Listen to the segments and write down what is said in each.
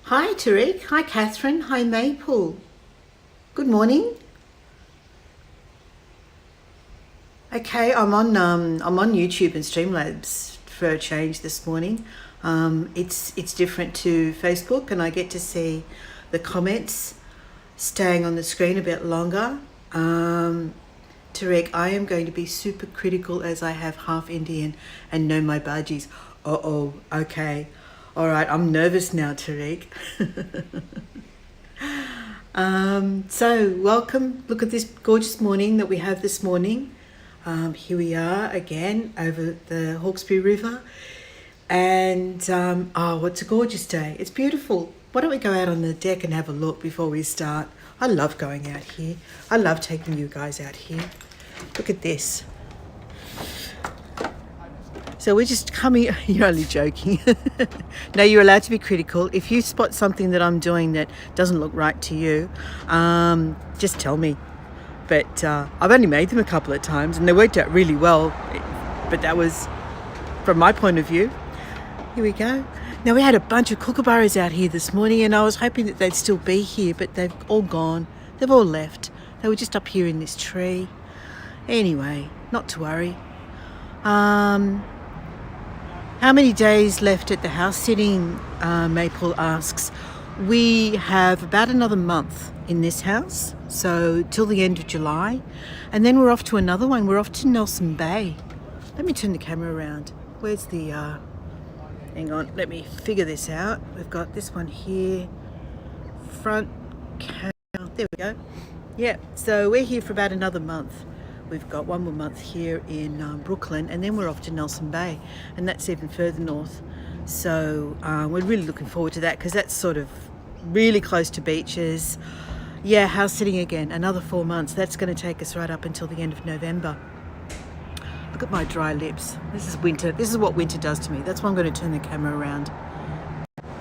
Hi Tariq, hi Catherine, hi Maple. Good morning. Okay, I'm on YouTube and Streamlabs for a change this morning. It's different to Facebook, and I get to see the comments staying on the screen a bit longer. Tariq, I am going to be super critical as I have half Indian and know my Bhajis. Okay. All right, I'm nervous now, Tariq. So welcome. Look at this gorgeous morning that we have this morning. Here we are again over the Hawkesbury River. And, it's a gorgeous day. It's beautiful. Why don't we go out on the deck and have a look before we start? I love going out here. I love taking you guys out here. Look at this. So we're just coming, you're only joking. No, you're allowed to be critical. If you spot something that I'm doing that doesn't look right to you, just tell me. But I've only made them a couple of times and they worked out really well. But that was from my point of view. Here we go. Now we had a bunch of kookaburras out here this morning and I was hoping that they'd still be here, but they've all gone. They've all left. They were just up here in this tree. Anyway, not to worry. How many days left at the house sitting? Maple asks. We have about another month in this house, so till the end of July, and then we're off to another one. We're off to Nelson Bay. Let me turn the camera around. Where's the hang on, let me figure this out. We've got this one here, front camera, there we go. Yeah, so we're here for about another month. We've got one more month here in Brooklyn, and then we're off to Nelson Bay, and that's even further north. So we're really looking forward to that because that's sort of really close to beaches. Yeah, house sitting again, another 4 months. That's going to take us right up until the end of November. Look at my dry lips. This is winter. This is what winter does to me. That's why I'm going to turn the camera around.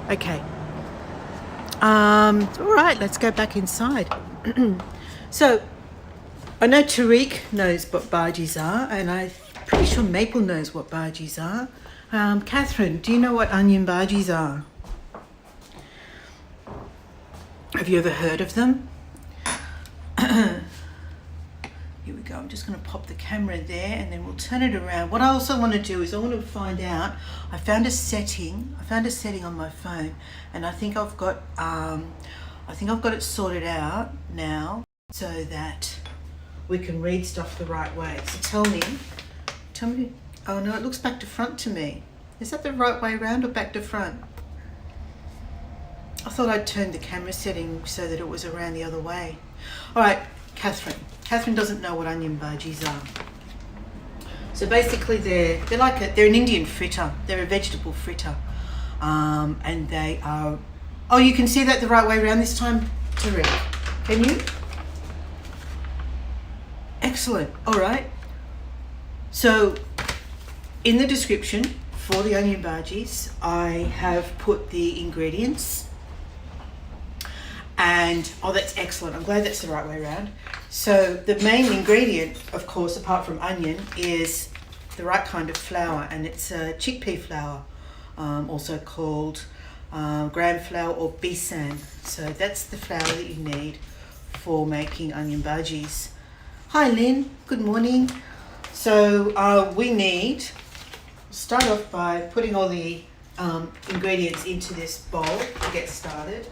Okay. All right, let's go back inside. So, I know Tariq knows what Bhajis are, and I'm pretty sure Maple knows what Bhajis are. Catherine, do you know what onion Bhajis are? Have you ever heard of them? Here we go. I'm just going to pop the camera there, and then we'll turn it around. What I also want to do is I want to find out. I found a setting on my phone, and I think I've got it sorted out now so that we can read stuff the right way. So tell me, oh no, it looks back to front to me. Is that the right way around or back to front? I thought I'd turned the camera setting so that it was around the other way. All right, Catherine. Catherine doesn't know what onion bhajis are. So basically they're an Indian fritter. They're a vegetable fritter. And they are, oh, you can see that the right way around this time, Tariq. Can you? Excellent. All right. So in the description for the onion bhajis, I have put the ingredients. And, oh, that's excellent. I'm glad that's the right way around. So the main ingredient, of course, apart from onion, is the right kind of flour. And it's chickpea flour, also called gram flour or besan. So that's the flour that you need for making onion bhajis. Hi Lynn, good morning. So start off by putting all the ingredients into this bowl to get started.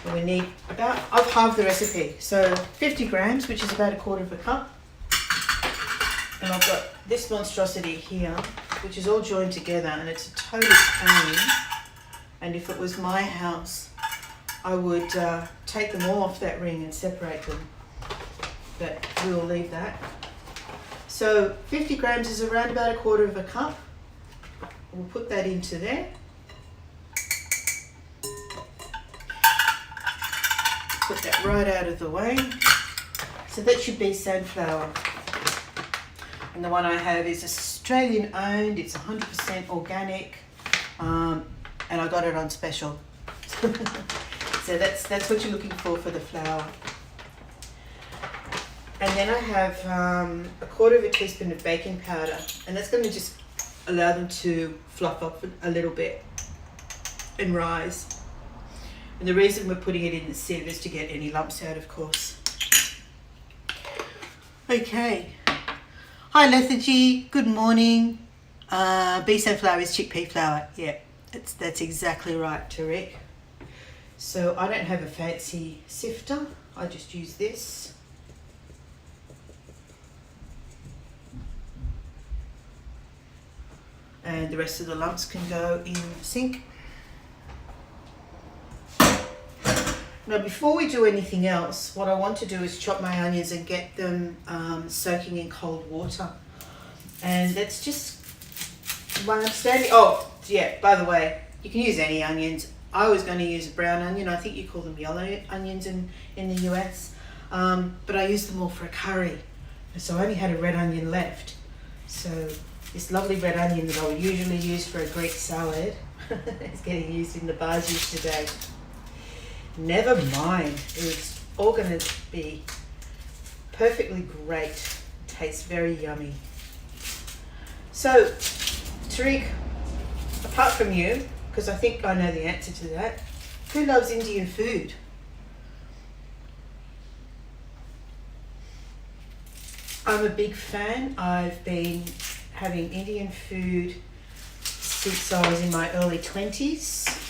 And we need I've halved the recipe, so 50 grams, which is about 1/4 cup. And I've got this monstrosity here, which is all joined together, and it's a total pain. And if it was my house, I would take them all off that ring and separate them. But we'll leave that. So 50 grams is around about 1/4 cup. We'll put that into there. Put that right out of the way. So that should be sunflower. And the one I have is Australian owned. It's 100% organic. And I got it on special. So that's what you're looking for the flour. And then I have 1/4 teaspoon of baking powder, and that's going to just allow them to fluff up a little bit and rise. And the reason we're putting it in the sieve is to get any lumps out, of course. Okay. Hi Lethargy, good morning. Beef flour is chickpea flour. Yeah, that's exactly right, Tariq. So I don't have a fancy sifter. I just use this. And the rest of the lumps can go in the sink. Now before we do anything else, what I want to do is chop my onions and get them soaking in cold water. And that's just one I'm standing. Oh yeah, by the way, you can use any onions. I was going to use a brown onion. I think you call them yellow onions in the US. But I used them all for a curry. So I only had a red onion left. So this lovely red onion that I would usually use for a Greek salad is getting used in the Bhajis today. Never mind, it's all going to be perfectly great. It tastes very yummy. So, Tariq, apart from you, because I think I know the answer to that, who loves Indian food? I'm a big fan. I've been having Indian food since I was in my early 20s.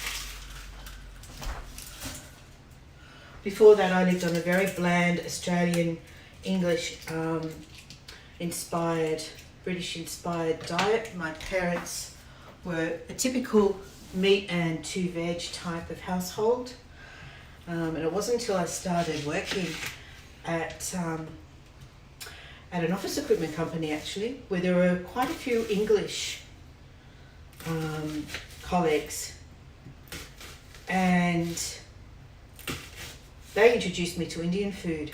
Before that, I lived on a very bland Australian, English inspired, British inspired diet. My parents were a typical meat and 2 veg type of household. And it wasn't until I started working at an office equipment company actually, where there were quite a few English colleagues, and they introduced me to Indian food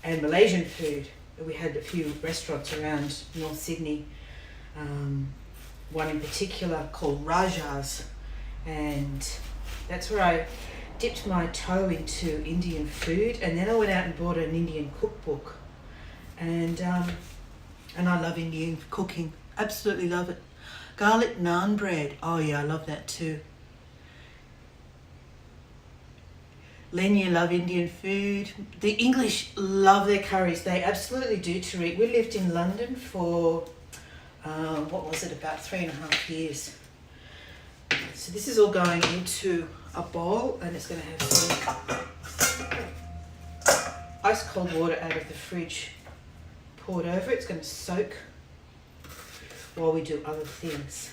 and Malaysian food. We had a few restaurants around North Sydney, one in particular called Rajas, and that's where I dipped my toe into Indian food. And then I went out and bought an Indian cookbook, and I love Indian cooking, absolutely love it. Garlic naan bread, oh yeah, I love that too. Len, you love Indian food. The English love their curries. They absolutely do, Tariq. We lived in London for, what was it, about 3.5 years. So this is all going into a bowl, and it's going to have some ice cold water out of the fridge poured over it. It's going to soak while we do other things.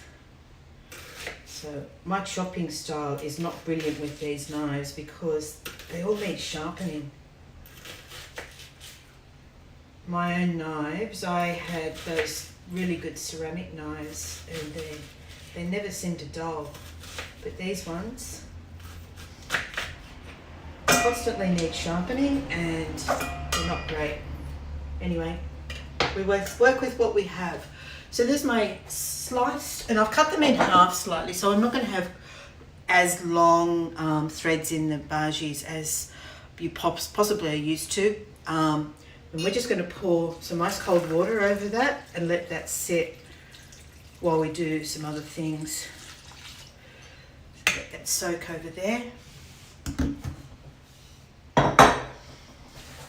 So my chopping style is not brilliant with these knives because they all need sharpening. My own knives, I had those really good ceramic knives, and they never seem to dull. But these ones constantly need sharpening, and they're not great. Anyway, we work with what we have. So there's my sliced, and I've cut them in half slightly, so I'm not going to have as long threads in the bhajis as you possibly are used to. And we're just going to pour some ice cold water over that and let that sit while we do some other things. Let that soak over there.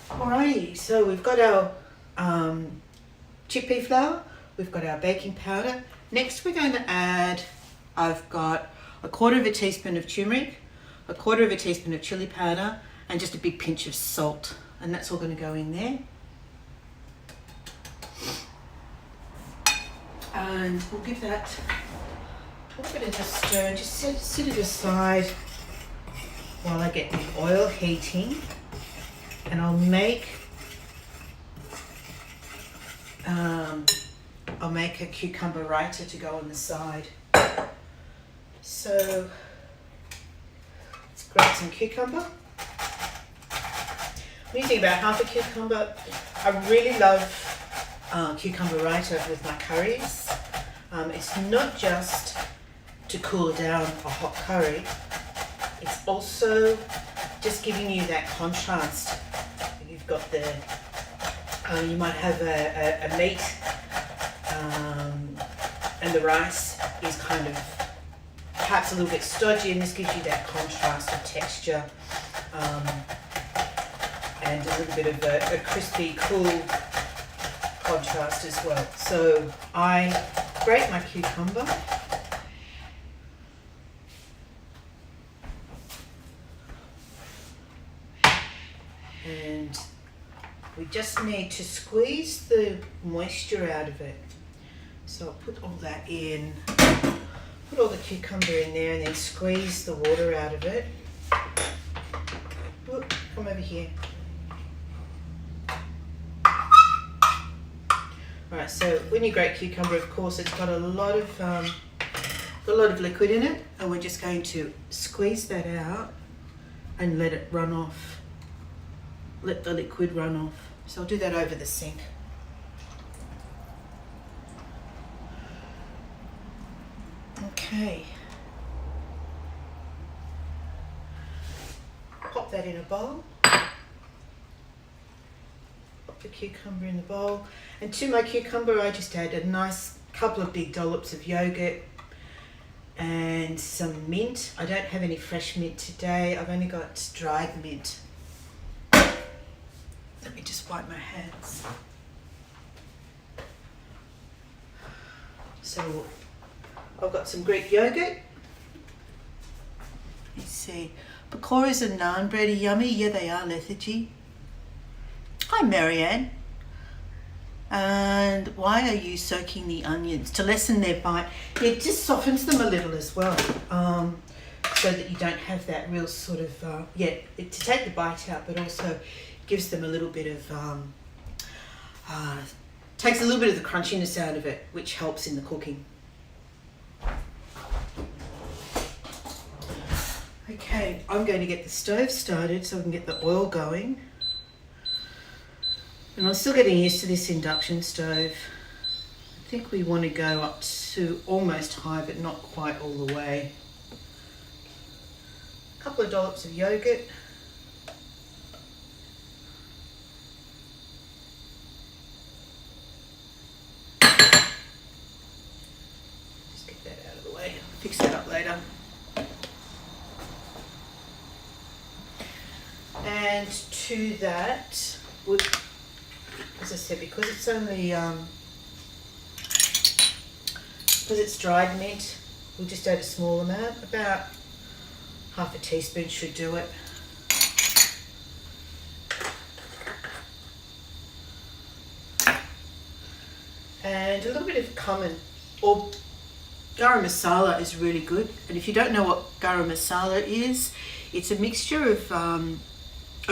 Alrighty, so we've got our chickpea flour. We've got our baking powder. Next we're going to add, I've got 1/4 teaspoon of turmeric, 1/4 teaspoon of chilli powder, and just a big pinch of salt. And that's all going to go in there. And we'll give that a little bit of a stir and just sit it aside while I get the oil heating. And I'll make a cucumber raita to go on the side. So let's grab some cucumber. I'm using about half a cucumber. I really love cucumber raita with my curries. It's not just to cool down a hot curry, it's also just giving you that contrast. You've got the, you might have a meat, and the rice is kind of perhaps a little bit stodgy, and this gives you that contrast of texture and a little bit of a crispy, cool contrast as well. So I grate my cucumber. And we just need to squeeze the moisture out of it. So I'll put all that in, put all the cucumber in there, and then squeeze the water out of it. Ooh, come over here. Alright, so when you grate cucumber, of course, it's got a lot of liquid in it, and we're just going to squeeze that out and let it run off. Let the liquid run off. So I'll do that over the sink. Okay. Pop that in a bowl. Pop the cucumber in the bowl. And to my cucumber, I just add a nice couple of big dollops of yogurt and some mint. I don't have any fresh mint today. I've only got dried mint. Let me just wipe my hands. So I've got some Greek yogurt. Let's see. Pakoras and naan bread are yummy. Yeah, they are, lethargy. Hi, Marianne. And why are you soaking the onions? To lessen their bite. It just softens them a little as well. So that you don't have that real sort of, to take the bite out, but also gives them a little bit of, takes a little bit of the crunchiness out of it, which helps in the cooking. Okay, I'm going to get the stove started so I can get the oil going. And I'm still getting used to this induction stove. I think we want to go up to almost high, but not quite all the way. A couple of dollops of yogurt. Just get that out of the way. Fix that up later. And to that, as I said, because it's only, because it's dried mint, we'll just add a small amount, about half a teaspoon should do it. And a little bit of cumin, or garam masala is really good. And if you don't know what garam masala is, it's a mixture of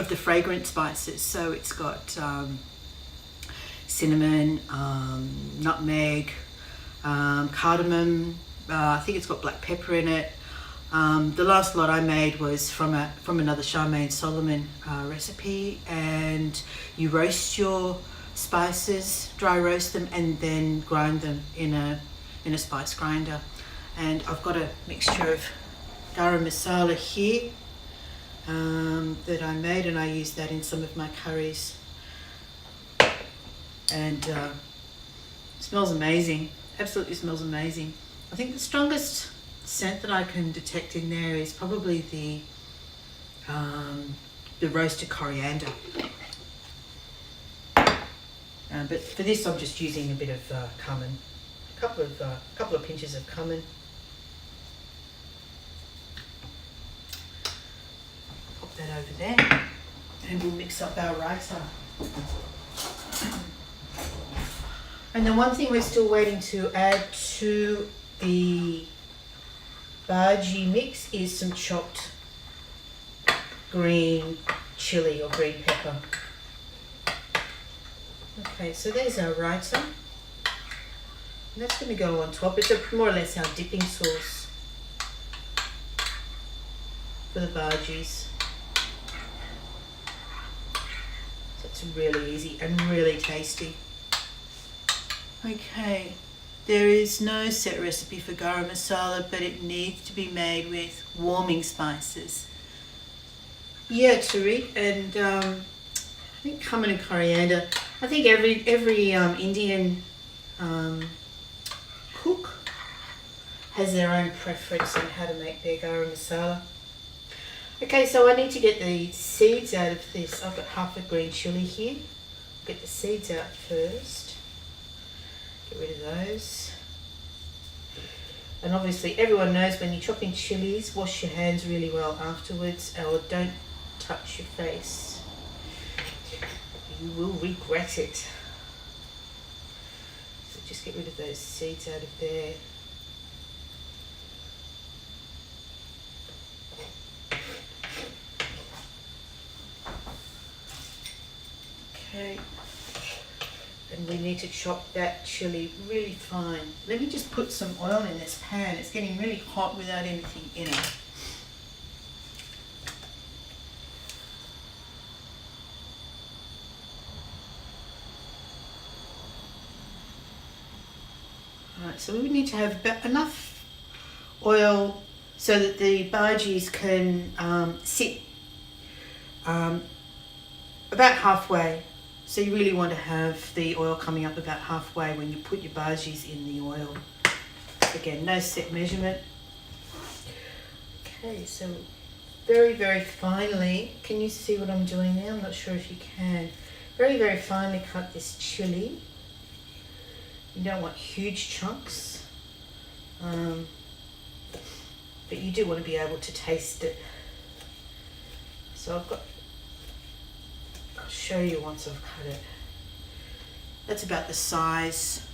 the fragrant spices. So it's got cinnamon, nutmeg, cardamom. I think it's got black pepper in it. The last lot I made was from another Charmaine Solomon recipe, and you roast your spices, dry roast them, and then grind them in a spice grinder. And I've got a mixture of garam masala here that I made, and I use that in some of my curries. And it smells amazing. Absolutely smells amazing. I think the strongest scent that I can detect in there is probably the roasted coriander. But for this, I'm just using a bit of cumin, a couple of pinches of cumin. Pop that over there, and we'll mix up our raita. And the one thing we're still waiting to add to the bhaji mix is some chopped green chilli or green pepper. Okay, so there's our raita. And that's going to go on top. It's more or less our dipping sauce for the bhajis. So it's really easy and really tasty. Okay, there is no set recipe for garam masala, but it needs to be made with warming spices. Yeah, Tariq, and I think cumin and coriander. I think every Indian cook has their own preference on how to make their garam masala. Okay, so I need to get the seeds out of this. I've got half a green chilli here. Get the seeds out first. Get rid of those. And obviously everyone knows when you're chopping chilies, wash your hands really well afterwards, or don't touch your face. You will regret it. So just get rid of those seeds out of there. Okay, and we need to chop that chili really fine. Let me just put some oil in this pan. It's getting really hot without anything in it. Alright, so we need to have enough oil so that the bhajis can sit about halfway. So you really want to have the oil coming up about halfway when you put your bhajis in the oil. Again, no set measurement. Okay, so very, very finely, can you see what I'm doing now? I'm not sure if you can. Very, very finely cut this chili. You don't want huge chunks, but you do want to be able to taste it. So I'll show you once I've cut it. That's about the size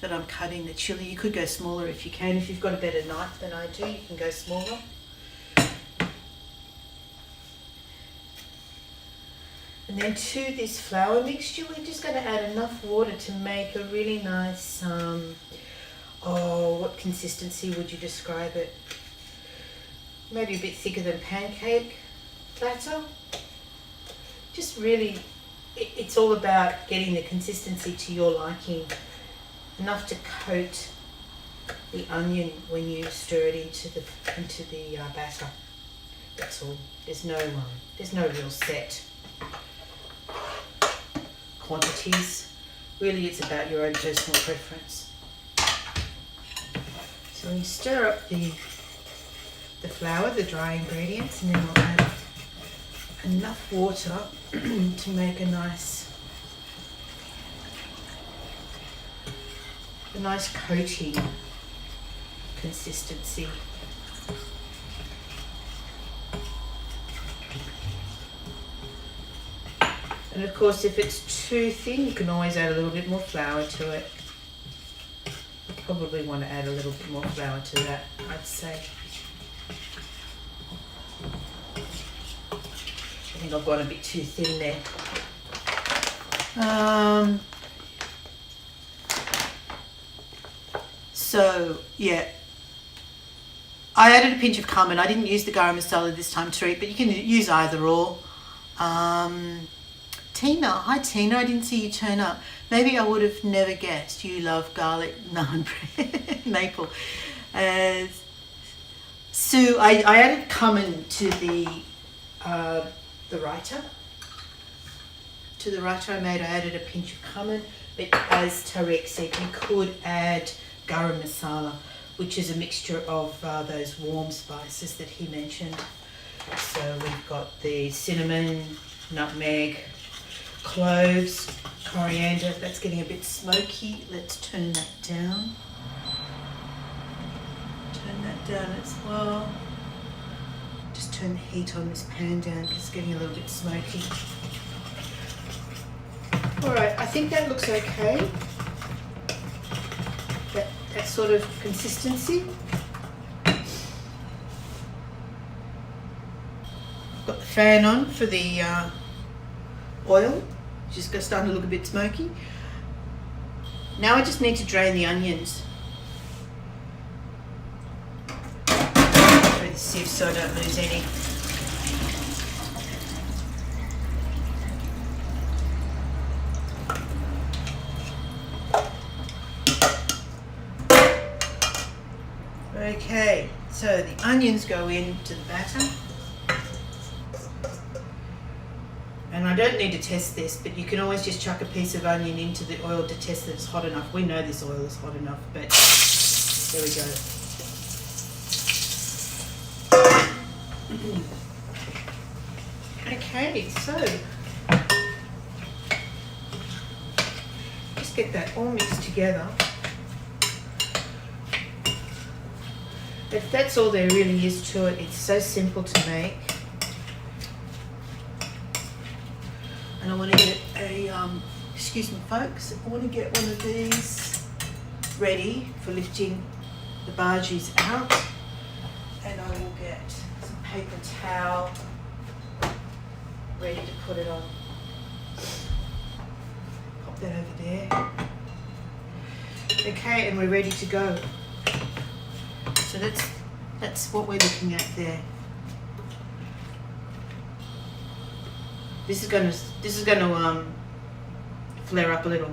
that I'm cutting the chili. You could go smaller if you can. If you've got a better knife than I do, you can go smaller. And then to this flour mixture, we're just going to add enough water to make a really nice, what consistency would you describe it? Maybe a bit thicker than pancake batter. Just really, it's all about getting the consistency to your liking. Enough to coat the onion when you stir it into the batter. That's all. There's no real set quantities. Really, it's about your own personal preference. So we stir up the flour, the dry ingredients, and then we'll add enough water to make a nice coating consistency. And of course, if it's too thin, you can always add a little bit more flour to it. You probably want to add a little bit more flour to that, I'd say. I think I've gone a bit too thin there. So, yeah. I added a pinch of cumin. I didn't use the garam masala this time, Tariq, but you can use either or. Tina, hi Tina, I didn't see you turn up. Maybe I would have never guessed you love garlic naan bread, maple. Sue, I added cumin to the raita. To the raita I made, I added a pinch of cumin, but as Tariq said, you could add garam masala, which is a mixture of those warm spices that he mentioned. So we've got the cinnamon, nutmeg, cloves, coriander. That's getting a bit smoky. Let's turn that down. Turn that down as well. Just turn the heat on this pan down because it's getting a little bit smoky. Alright, I think that looks okay. That sort of consistency. Got the fan on for the oil. Just starting to look a bit smoky. Now I just need to drain the onions through the sieve so I don't lose any. Okay, so the onions go into the batter. And I don't need to test this, but you can always just chuck a piece of onion into the oil to test that it's hot enough. We know this oil is hot enough, but There we go. Okay, so just get that all mixed together. If that's all there really is to it, it's so simple to make. And I want to get a, excuse me folks, I want to get one of these ready for lifting the bhajis out. And I will get some paper towel ready to put it on. Pop that over there. Okay, and we're ready to go. So that's what we're looking at there. This is gonna flare up a little.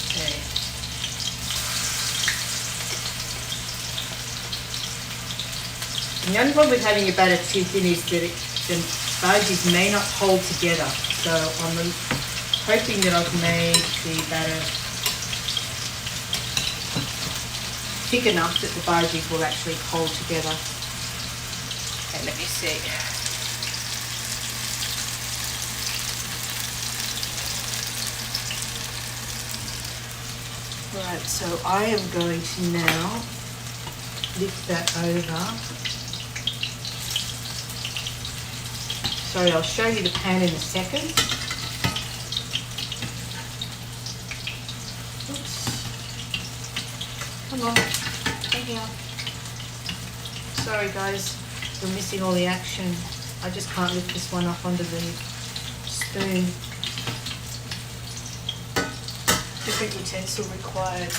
Okay. And the only problem with having your batter too thin is that the bhajis may not hold together. So I'm hoping that I've made the batter thick enough that the bhajis will actually hold together. Okay, let me see. Right, so I am going to now lift that over. Sorry, I'll show you the pan in a second. Come on, come here. Sorry guys, we're missing all the action. I just can't lift this one up onto the spoon. Different utensil required.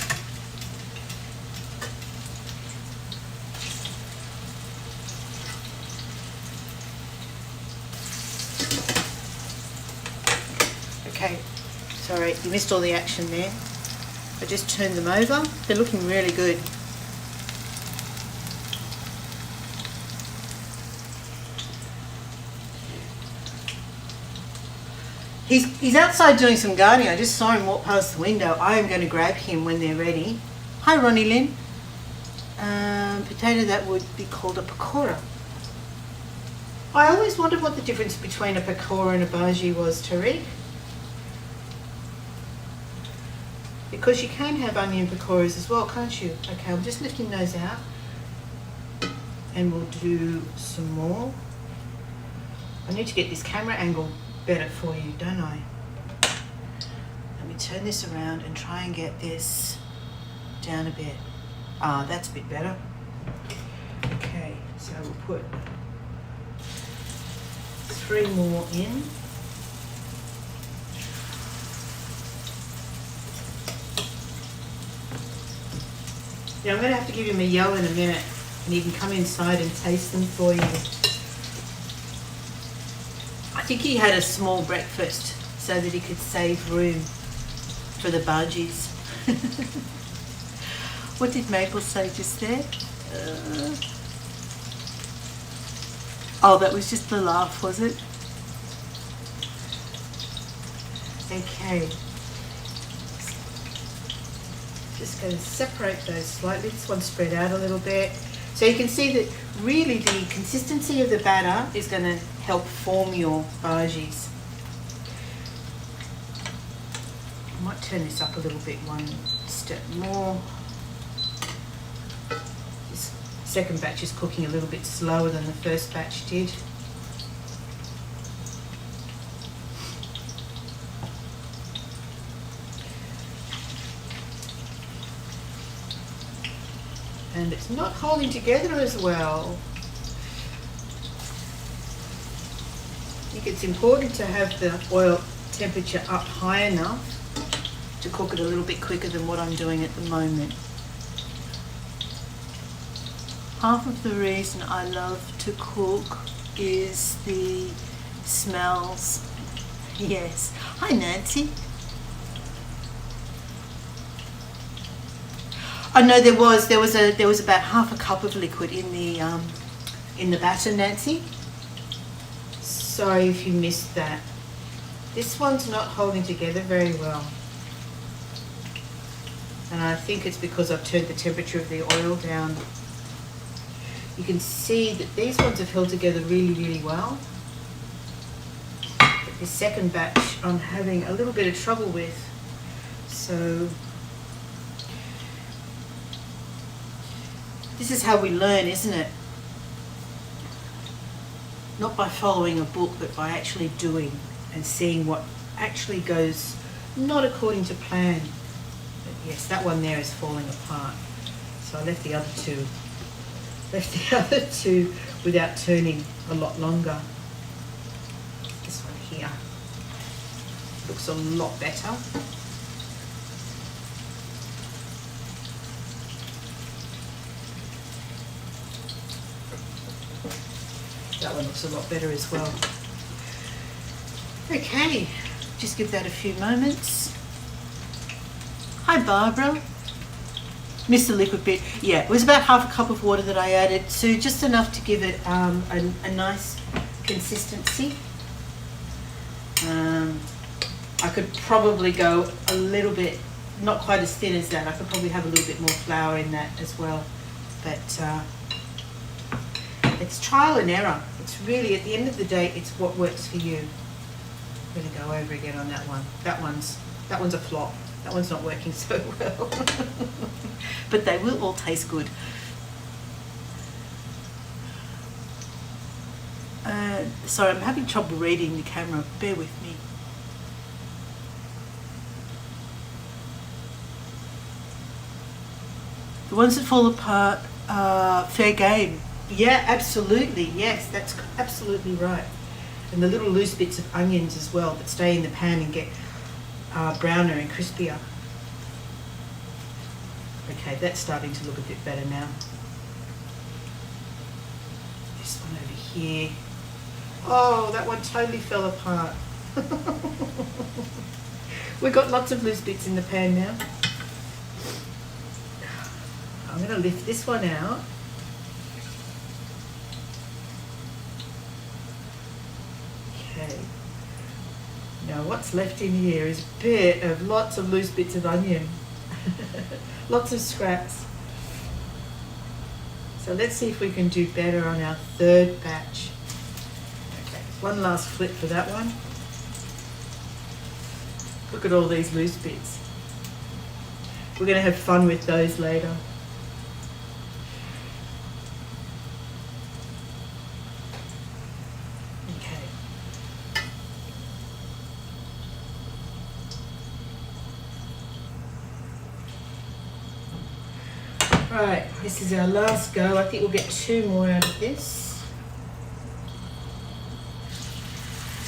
Okay, sorry, you missed all the action there. I just turned them over. They're looking really good. He's outside doing some gardening. I just saw him walk past the window. I am going to grab him when they're ready. Hi, Ronnie Lynn. Potato that would be called a pakora. I always wondered what the difference between a pakora and a bhaji was, Tariq. Because you can have onion pakoras as well, can't you? Okay, I'm just lifting those out. And we'll do some more. I need to get this camera angle better for you, don't I? Let me turn this around and try and get this down a bit. Ah, that's a bit better. Okay, so we'll put 3 more in. Yeah, I'm going to have to give him a yell in a minute and he can come inside and taste them for you. I think he had a small breakfast so that he could save room for the bhajis. What did Maple say just there? Oh, that was just the laugh, was it? Okay. Just going to separate those slightly. This one spread out a little bit. So you can see that really the consistency of the batter is going to help form your bhajis. I might turn this up a little bit, one step more. This second batch is cooking a little bit slower than the first batch did. And it's not holding together as well. I think it's important to have the oil temperature up high enough to cook it a little bit quicker than what I'm doing at the moment. Half of the reason I love to cook is the smells. Yes. Hi Nancy. I know there was about half a cup of liquid in the batter, Nancy. Sorry if you missed that. This one's not holding together very well. And I think it's because I've turned the temperature of the oil down. You can see that these ones have held together really, really well. But this second batch I'm having a little bit of trouble with. So this is how we learn, isn't it? Not by following a book, but by actually doing and seeing what actually goes not according to plan. But yes, that one there is falling apart. So I left the other two without turning a lot longer. This one here looks a lot better. That one looks a lot better as well. Okay, just give that a few moments. Hi Barbara. Missed the liquid bit. Yeah, it was about half a cup of water that I added, so just enough to give it a nice consistency. I could probably go a little bit, not quite as thin as that. I could probably have a little bit more flour in that as well. But it's trial and error. It's really, at the end of the day, it's what works for you. I'm going to go over again on that one. That one's a flop. That one's not working so well. But they will all taste good. Sorry, I'm having trouble reading the camera. Bear with me. The ones that fall apart are fair game. Yeah, absolutely. Yes, that's absolutely right. And the little loose bits of onions as well that stay in the pan and get browner and crispier. Okay, that's starting to look a bit better now. This one over here. Oh, that one totally fell apart. We've got lots of loose bits in the pan now. I'm going to lift this one out. Okay. Now what's left in here is a bit of lots of loose bits of onion. Lots of scraps. So let's see if we can do better on our third batch. Okay, one last flip for that one. Look at all these loose bits. We're going to have fun with those later. Right, this is our last go. I think we'll get 2 more out of this.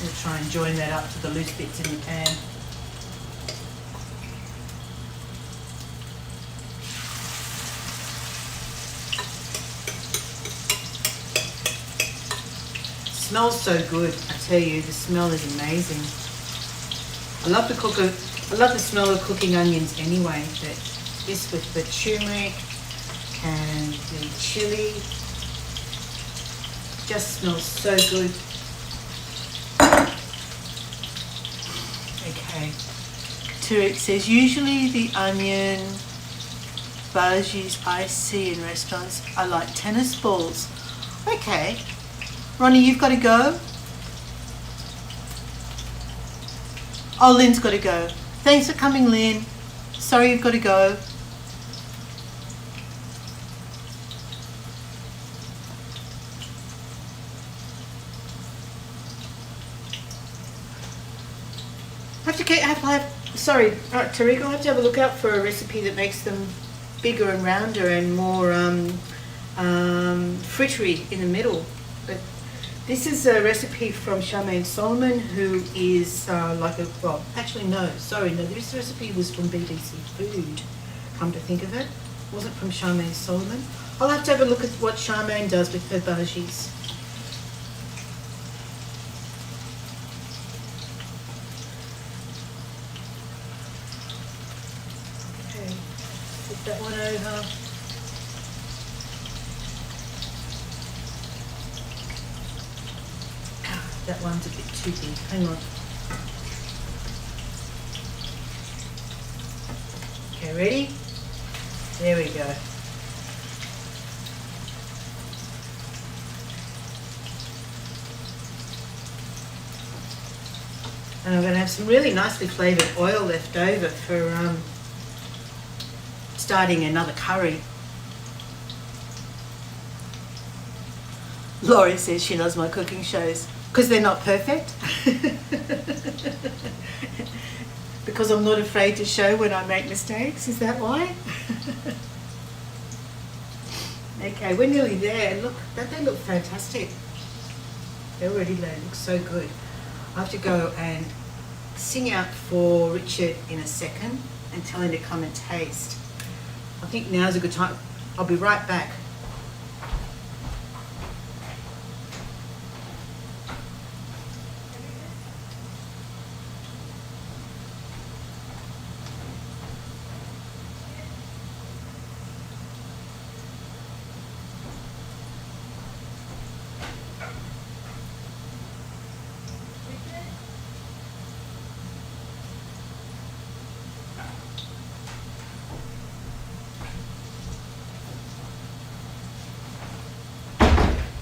We'll try and join that up to the loose bits in the pan. Smells so good, I tell you, the smell is amazing. I love the smell of cooking onions anyway, but this with the turmeric and the chilli just smells so good. Okay. Tarek says, usually the onion Bhajis I see in restaurants are like tennis balls. Okay. Ronnie, you've got to go. Oh, Lynn's got to go. Thanks for coming, Lynn. Sorry you've got to go. Sorry, Tariq, I'll have to have a look out for a recipe that makes them bigger and rounder and more frittery in the middle. But this is a recipe from Charmaine Solomon, who is this recipe was from BBC Food, come to think of it. It wasn't from Charmaine Solomon. I'll have to have a look at what Charmaine does with her bhajis. That one over. That one's a bit too big. Hang on. Okay, ready? There we go. And I'm going to have some really nicely flavoured oil left over for starting another curry. Laurie says she loves my cooking shows because they're not perfect. Because I'm not afraid to show when I make mistakes. Is that why? Okay, we're nearly there. Look, they look fantastic. They already look so good. I have to go and sing out for Richard in a second and tell him to come and taste. I think now's a good time. I'll be right back.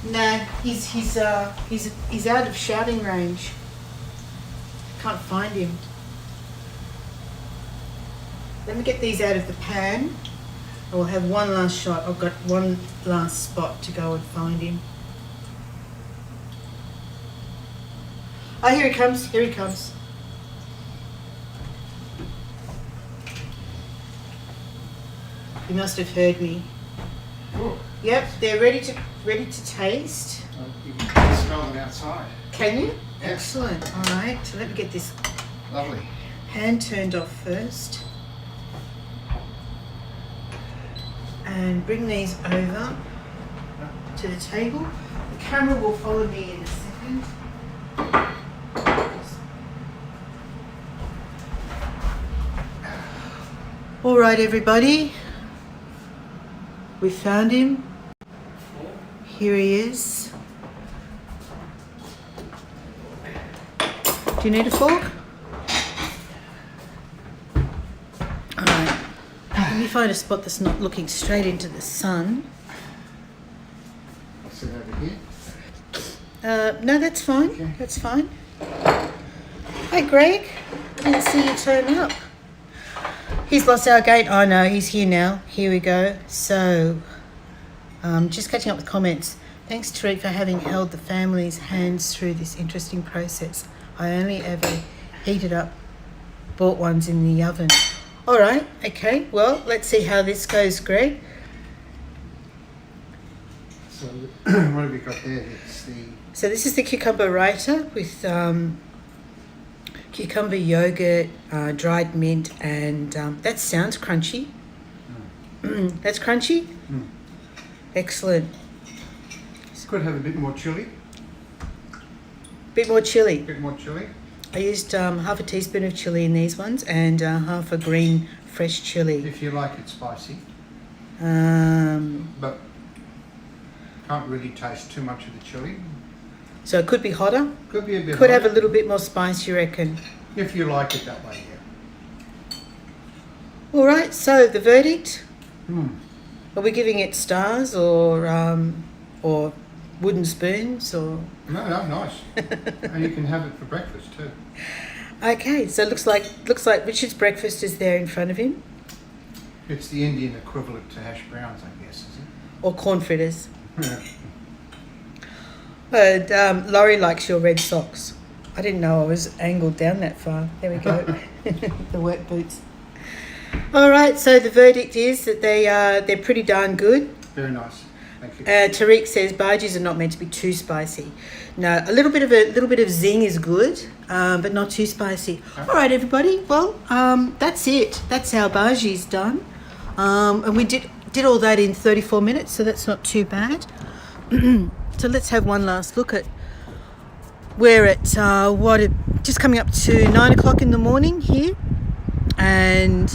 No, he's out of shouting range. Can't find him. Let me get these out of the pan. I will have one last shot. I've got one last spot to go and find him. Oh, here he comes. Here he comes. He must have heard me. Ooh. Yep, they're ready to taste. You can smell them outside. Can you? Yes. Excellent. All right, so let me get this Lovely. pan turned off first. And bring these over to the table. The camera will follow me in a second. All right, everybody. We found him. Here he is. Do you need a fork? All right. Let me find a spot that's not looking straight into the sun. I'll sit over here. No, that's fine. Okay. That's fine. Hi, Greg. I didn't see you turn up. He's lost our gate. Oh, no, he's here now. Here we go. So, just catching up with comments. Thanks, Tariq, for having held the family's hands through this interesting process. I only ever heated up bought ones in the oven. All right, okay. Well, let's see how this goes, Greg. So, what have we got there? So this is the cucumber raita with cucumber yogurt, dried mint, and that sounds crunchy. That's crunchy? Mm. Excellent. Could have a bit more chilli. Bit more chilli. Bit more chilli. I used half a teaspoon of chilli in these ones and half a green fresh chilli. If you like it spicy. But can't really taste too much of the chilli. So it could be hotter. Could be a bit Could hotter. have a little bit more spice, you reckon? If you like it that way, yeah. All right. So the verdict. Mm. Are we giving it stars or wooden spoons or? No, nice. And you can have it for breakfast too. Okay, so it looks like Richard's breakfast is there in front of him, It's the Indian equivalent to hash browns, I guess, is or corn fritters. it? But Laurie likes your red socks. I didn't know I was angled down that far. There we go. The work boots. All right, so the verdict is that they're pretty darn good. Very nice. Thank you. Tariq says Bhajis are not meant to be too spicy. No, a little bit of zing is good, but not too spicy. Okay. All right, everybody. Well, that's it. That's our Bhajis done, and we did all that in 34 minutes, so that's not too bad. So let's have one last look at. We're at just coming up to 9 o'clock in the morning here, and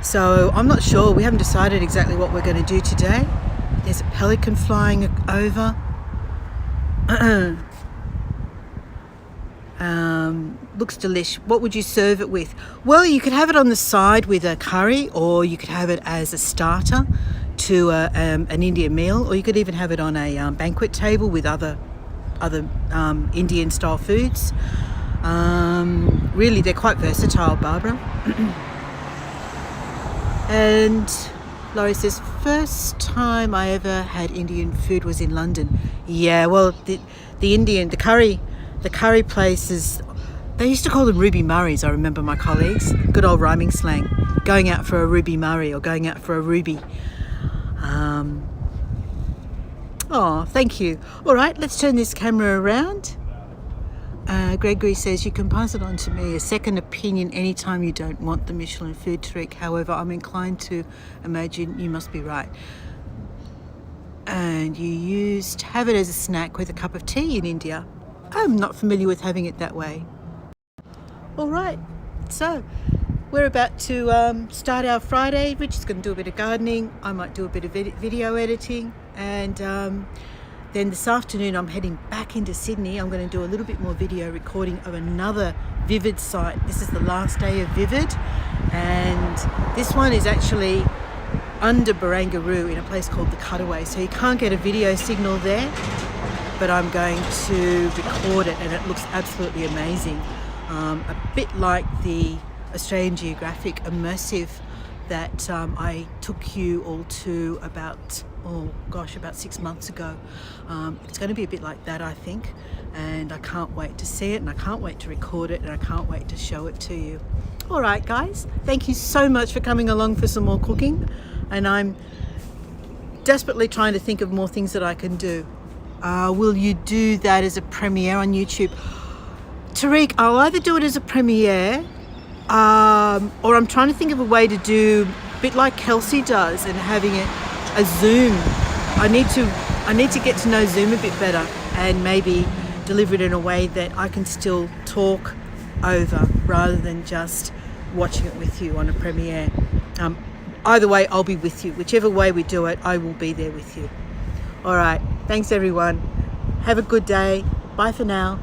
so I'm not sure. We haven't decided exactly what we're going to do today. There's a pelican flying over. looks delish. What would you serve it with? Well, you could have it on the side with a curry, or you could have it as a starter to an Indian meal, or you could even have it on a banquet table with other Indian style foods. Really, they're quite versatile, Barbara. And Laurie says, first time I ever had Indian food was in London. Yeah, well, the curry places, they used to call them Ruby Murrays. I remember my colleagues, good old rhyming slang, going out for a Ruby Murray or going out for a Ruby. Oh, thank you. All right, let's turn this camera around. Gregory says, you can pass it on to me, a second opinion anytime you don't want the Michelin food trick. However, I'm inclined to imagine you must be right. And you have it as a snack with a cup of tea in India. I'm not familiar with having it that way. All right, so we're about to start our Friday. Rich is going to do a bit of gardening. I might do a bit of video editing. And then this afternoon I'm heading back into Sydney. I'm going to do a little bit more video recording of another Vivid site. This is the last day of Vivid. And this one is actually under Barangaroo in a place called The Cutaway. So you can't get a video signal there, but I'm going to record it and it looks absolutely amazing. A bit like the Australian Geographic immersive that I took you all to about 6 months ago. It's going to be a bit like that, I think, and I can't wait to see it, and I can't wait to record it, and I can't wait to show it to you. All right, guys, thank you so much for coming along for some more cooking, and I'm desperately trying to think of more things that I can do. Will you do that as a premiere on YouTube? Tariq, I'll either do it as a premiere, or I'm trying to think of a way to do a bit like Kelsey does and having it a Zoom. I need to get to know Zoom a bit better and maybe deliver it in a way that I can still talk over rather than just watching it with you on a premiere. Either way, I'll be with you. Whichever way we do it, I will be there with you. All right. Thanks, everyone. Have a good day. Bye for now.